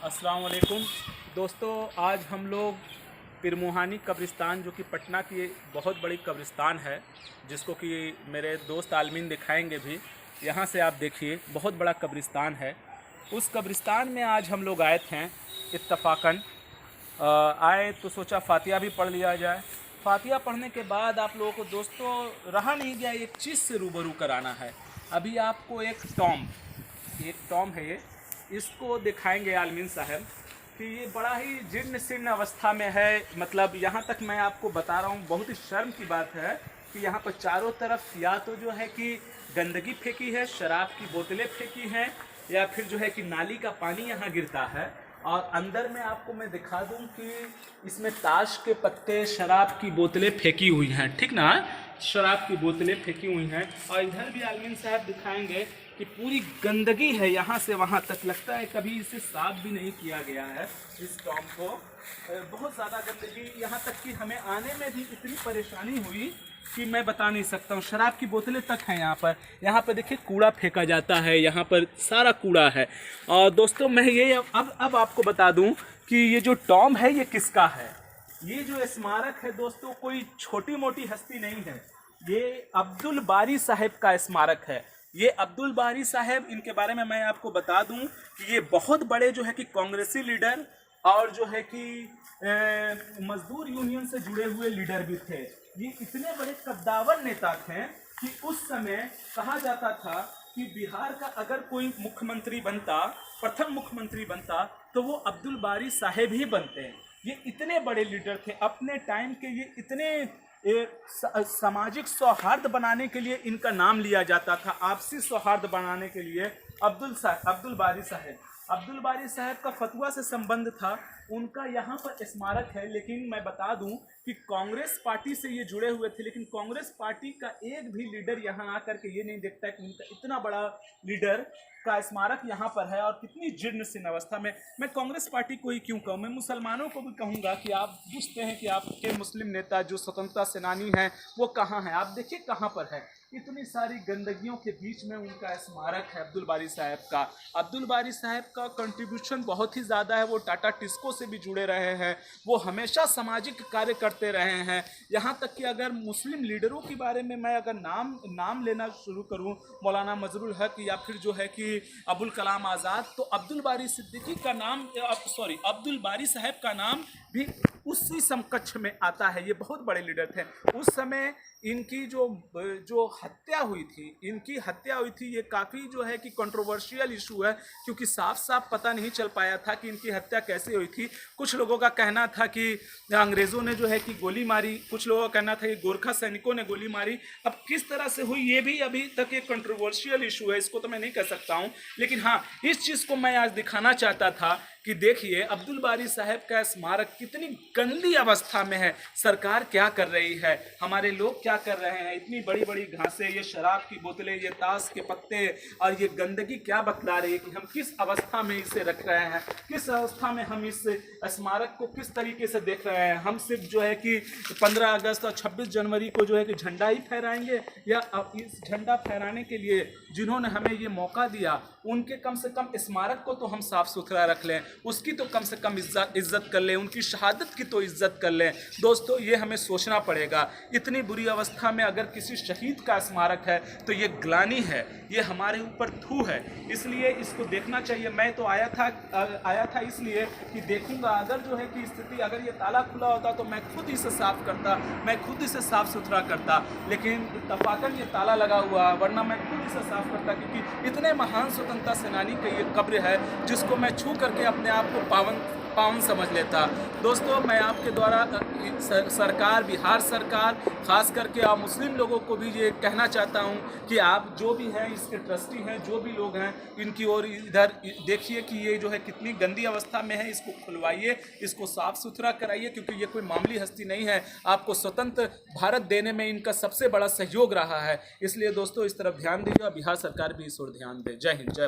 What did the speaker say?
अस्सलाम वालेकुम दोस्तों, आज हम लोग पिरमुहानी कब्रिस्तान जो कि पटना की बहुत बड़ी कब्रिस्तान है, जिसको कि मेरे दोस्त आलमीन दिखाएंगे भी। यहाँ से आप देखिए, बहुत बड़ा कब्रिस्तान है। उस कब्रिस्तान में आज हम लोग आए थे इत्तफाकन। आए तो सोचा फ़ातिहा भी पढ़ लिया जाए। फ़ातिहा पढ़ने के बाद आप लोगों को दोस्तों रहा नहीं गया, एक चीज़ से रूबरू कराना है। अभी आपको एक टॉम है, इसको दिखाएंगे आलमीन साहब कि ये बड़ा ही जीर्ण शीर्ण अवस्था में है। मतलब यहाँ तक मैं आपको बता रहा हूँ, बहुत ही शर्म की बात है कि यहाँ पर चारों तरफ या तो जो है कि गंदगी फेंकी है, शराब की बोतलें फेंकी हैं, या फिर जो है कि नाली का पानी यहाँ गिरता है। और अंदर में आपको मैं दिखा दूं कि इसमें ताश के पत्ते, शराब की बोतलें फेंकी हुई हैं, ठीक ना, शराब की बोतलें फेंकी हुई हैं। और इधर भी आलमीन साहब दिखाएंगे कि पूरी गंदगी है, यहाँ से वहाँ तक। लगता है कभी इसे साफ भी नहीं किया गया है इस टॉम को। बहुत ज़्यादा गंदगी, यहाँ तक कि हमें आने में भी इतनी परेशानी हुई कि मैं बता नहीं सकता हूँ। शराब की बोतलें तक हैं यहाँ पर। यहाँ पर देखिए कूड़ा फेंका जाता है, यहाँ पर सारा कूड़ा है। और दोस्तों मैं ये अब आपको बता दूँ कि ये जो टॉम है ये किसका है। ये जो स्मारक है दोस्तों, कोई छोटी मोटी हस्ती नहीं है, ये अब्दुल बारी साहब का स्मारक है। ये अब्दुल बारी साहब, इनके बारे में मैं आपको बता दूं कि ये बहुत बड़े जो है कि कांग्रेसी लीडर और जो है कि मजदूर यूनियन से जुड़े हुए लीडर भी थे। ये इतने बड़े कद्दावर नेता थे कि उस समय कहा जाता था कि बिहार का अगर कोई मुख्यमंत्री बनता, प्रथम मुख्यमंत्री बनता, तो वो अब्दुल बारी साहब ही बनते हैं। ये इतने बड़े लीडर थे अपने टाइम के। ये इतने सामाजिक सौहार्द बनाने के लिए इनका नाम लिया जाता था, आपसी सौहार्द बनाने के लिए। अब्दुल बारी साहब का फतवा से संबंध था। उनका यहाँ पर स्मारक है। लेकिन मैं बता दूं कि कांग्रेस पार्टी से ये जुड़े हुए थे, लेकिन कांग्रेस पार्टी का एक भी लीडर यहाँ आकर के ये नहीं देखता कि उनका इतना बड़ा लीडर का स्मारक यहाँ पर है और कितनी जीर्ण शीर्ण अवस्था में। मैं कांग्रेस पार्टी को ही क्यों कहूँ, मैं मुसलमानों को भी कहूँगा कि आप पूछते हैं कि आपके मुस्लिम नेता जो स्वतंत्रता सेनानी हैं वो कहाँ हैं। आप देखिए कहाँ पर है, इतनी सारी गंदगियों के बीच में उनका स्मारक है अब्दुल बारी साहब का। अब्दुल बारी साहब का कंट्रीब्यूशन बहुत ही ज़्यादा है। वो टाटा टिस्को से भी जुड़े रहे हैं, वो हमेशा सामाजिक कार्य करते रहे हैं। यहाँ तक कि अगर मुस्लिम लीडरों के बारे में मैं अगर नाम लेना शुरू करूँ, मौलाना मजरुल हक या फिर जो है कि अबुल कलाम आज़ाद, तो अब्दुल बारी सिद्दीकी का नाम, अब्दुल बारी साहब का नाम भी उसी समकक्ष में आता है। ये बहुत बड़े लीडर थे। उस समय इनकी जो हत्या हुई थी, ये काफ़ी जो है कि कंट्रोवर्शियल इशू है, क्योंकि साफ साफ पता नहीं चल पाया था कि इनकी हत्या कैसे हुई थी। कुछ लोगों का कहना था कि अंग्रेज़ों ने जो है कि गोली मारी, कुछ लोगों का कहना था कि गोरखा सैनिकों ने गोली मारी। अब किस तरह से हुई ये भी अभी तक एक कंट्रोवर्शियल इशू है, इसको तो मैं नहीं कह सकता हूँ। लेकिन हाँ, इस चीज़ को मैं आज दिखाना चाहता था कि देखिए अब्दुल बारी साहब का स्मारक कितनी गंदी अवस्था में है। सरकार क्या कर रही है, हमारे लोग क्या कर रहे हैं। इतनी बड़ी बड़ी घासें, ये शराब की बोतलें, ये ताश के पत्ते और ये गंदगी क्या बतला रही है कि हम किस अवस्था में इसे रख रहे हैं, किस अवस्था में हम इस स्मारक को किस तरीके से देख रहे हैं। हम सिर्फ जो है कि 15 अगस्त और 26 जनवरी को जो है कि झंडा ही फहराएंगे, या इस झंडा फहराने के लिए जिन्होंने हमें ये मौका दिया उनके कम से कम स्मारक को तो हम साफ सुथरा रख लें, उसकी तो कम से कम इज्जत कर लें, उनकी शहादत की तो इज्जत कर लें। दोस्तों ये हमें सोचना पड़ेगा। इतनी बुरी अवस्था में अगर किसी शहीद का स्मारक है तो ये ग्लानि है, ये हमारे ऊपर थू है, इसलिए इसको देखना चाहिए। मैं तो आया था इसलिए कि देखूंगा, अगर जो है कि स्थिति, अगर ये ताला खुला होता तो मैं खुद इसे साफ करता, मैं खुद इसे साफ सुथरा करता। लेकिन इत्तफाकन ये ताला लगा हुआ, वरना मैं खुद इसे साफ करता, क्योंकि इतने महान स्वतंत्रता सेनानी का ये कब्र है जिसको मैं छू करके अपने आप को पावन समझ लेता। दोस्तों मैं आपके द्वारा सरकार, बिहार सरकार, ख़ास करके आप मुस्लिम लोगों को भी ये कहना चाहता हूँ कि आप जो भी हैं, इसके ट्रस्टी हैं, जो भी लोग हैं, इनकी ओर इधर देखिए कि ये जो है कितनी गंदी अवस्था में है। इसको खुलवाइए, इसको साफ़ सुथरा कराइए, क्योंकि ये कोई मामूली हस्ती नहीं है। आपको स्वतंत्र भारत देने में इनका सबसे बड़ा सहयोग रहा है। इसलिए दोस्तों इस तरफ ध्यान दीजिए और बिहार सरकार भी इस ओर ध्यान दे। जय हिंद, जय